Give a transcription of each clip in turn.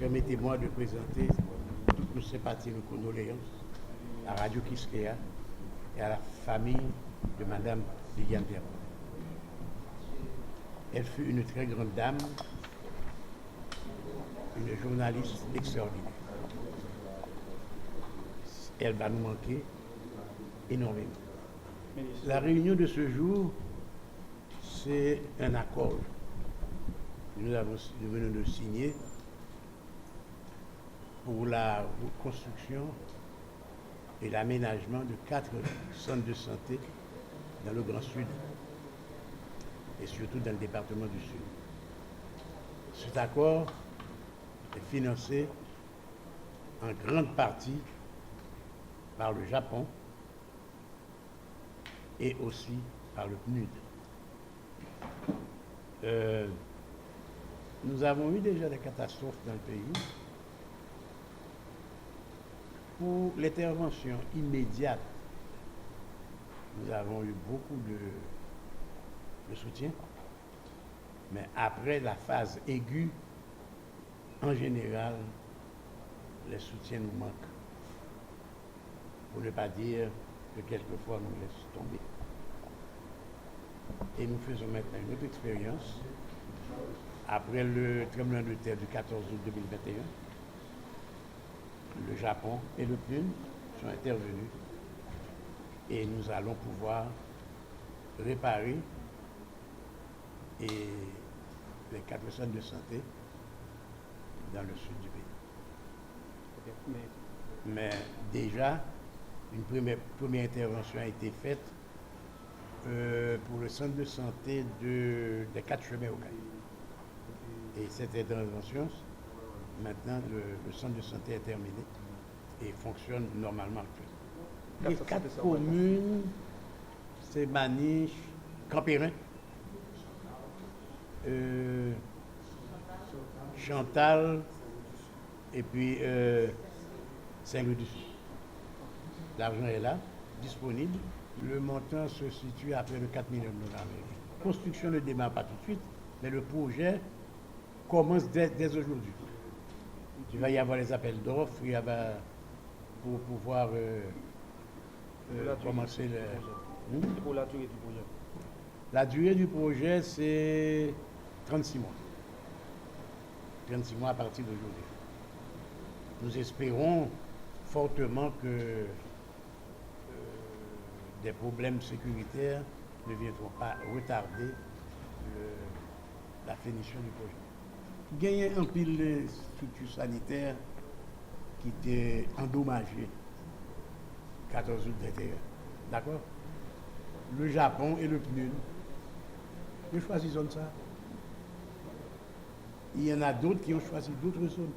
Permettez-moi de présenter toutes nos sympathies et nos condoléances à Radio Kiskeya et à la famille de Madame Liliane Pierre. Elle fut une très grande dame, une journaliste extraordinaire. Elle va nous manquer énormément. La réunion de ce jour, c'est un accord que nous venons de signer pour la reconstruction et l'aménagement de 4 centres de santé dans le Grand Sud et surtout dans le département du Sud. Cet accord est financé en grande partie par le Japon et aussi par le PNUD. Nous avons eu déjà des catastrophes dans le pays. Pour l'intervention immédiate, nous avons eu beaucoup de soutien, mais après la phase aiguë, en général, les soutiens nous manquent. Pour ne pas dire que quelquefois nous laissons tomber. Et nous faisons maintenant une autre expérience. Après le tremblement de terre du 14 août 2021, le Japon et le PNUD sont intervenus et nous allons pouvoir réparer les 4 centres de santé dans le sud du pays. Mais déjà, une première intervention a été faite pour le centre de santé des 4 chemins au Caille. Et cette intervention, maintenant, le centre de santé est terminé et fonctionne normalement. Les 4 communes, c'est Maniche, Campérin, Chantal et puis Saint-Louis-du-Sud. L'argent est là, disponible. Le montant se situe à près de 4 millions de dollars. La construction ne démarre pas tout de suite, mais le projet commence dès aujourd'hui. Il va y avoir les appels d'offres, pour pouvoir commencer le... C'est pour la durée du projet. La durée du projet, c'est 36 mois. 36 mois à partir d'aujourd'hui. Nous espérons fortement que des problèmes sécuritaires ne viendront pas retarder la finition du projet. Gagner un pile de structures sanitaires qui étaient endommagées 14 août 21. D'accord? Le Japon et le PNUD, nous choisissons ça. Il y en a d'autres qui ont choisi d'autres zones.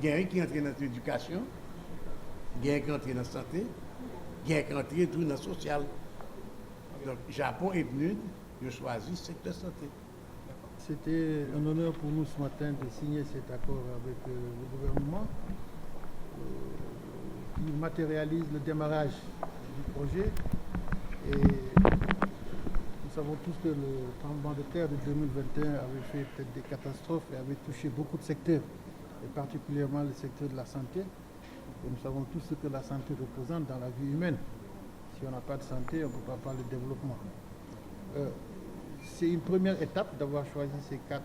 Il y en a qui entrent dans l'éducation, il y en a qui entrent dans la santé, il y en a qui entrent tout dans le social. Donc, Japon et PNUD, ils ont choisi le secteur santé. C'était un honneur pour nous ce matin de signer cet accord avec le gouvernement qui matérialise le démarrage du projet. Et nous savons tous que le tremblement de terre de 2021 avait fait peut-être des catastrophes et avait touché beaucoup de secteurs, et particulièrement le secteur de la santé. Et nous savons tous ce que la santé représente dans la vie humaine. Si on n'a pas de santé, on ne peut pas parler de développement. C'est une première étape d'avoir choisi ces 4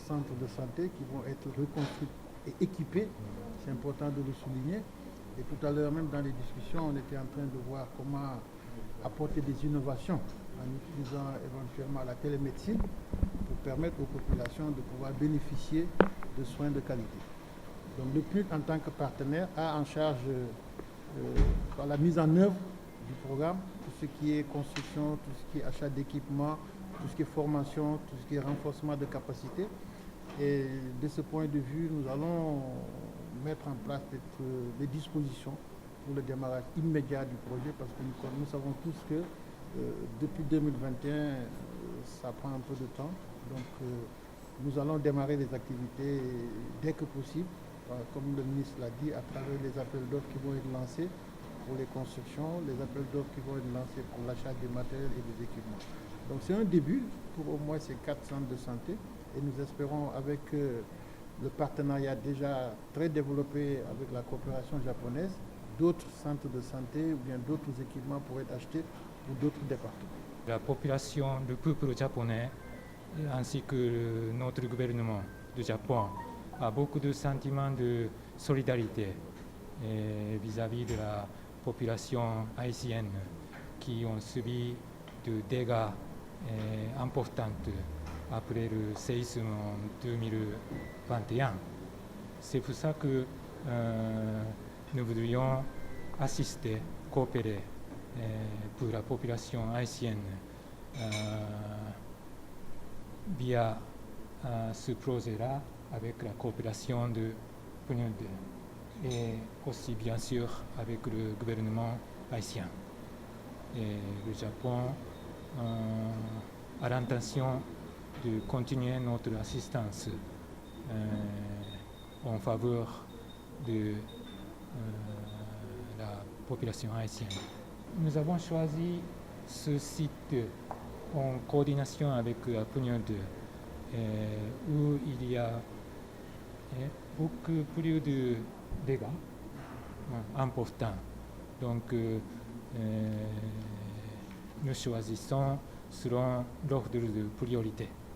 centres de santé qui vont être reconstruits et équipés. C'est important de le souligner. Et tout à l'heure, même dans les discussions, on était en train de voir comment apporter des innovations en utilisant éventuellement la télémédecine pour permettre aux populations de pouvoir bénéficier de soins de qualité. Donc le PNUD, en tant que partenaire, a en charge dans la mise en œuvre du programme, tout ce qui est construction, tout ce qui est achat d'équipements, tout ce qui est formation, tout ce qui est renforcement de capacité. Et de ce point de vue, nous allons mettre en place des dispositions pour le démarrage immédiat du projet parce que nous savons tous que depuis 2021, ça prend un peu de temps. Donc nous allons démarrer les activités dès que possible, comme le ministre l'a dit, à travers les appels d'offres qui vont être lancés pour les constructions, les appels d'offres qui vont être lancés pour l'achat des matériels et des équipements. Donc c'est un début pour au moins ces 4 centres de santé et nous espérons avec le partenariat déjà très développé avec la coopération japonaise, d'autres centres de santé ou bien d'autres équipements pourraient être achetés pour d'autres départements. La population, le peuple japonais, ainsi que notre gouvernement du Japon, a beaucoup de sentiments de solidarité vis-à-vis de la population haïtienne qui ont subi des dégâts importants après le séisme en 2021. C'est pour ça que nous voudrions assister, coopérer pour la population haïtienne via ce projet-là avec la coopération de PNUD et aussi bien sûr avec le gouvernement haïtien. Et le Japon a l'intention de continuer notre assistance en faveur de la population haïtienne. Nous avons choisi ce site en coordination avec la PNUD où il y a beaucoup plus de dégâts importants. Donc nous choisissons selon l'ordre de priorité.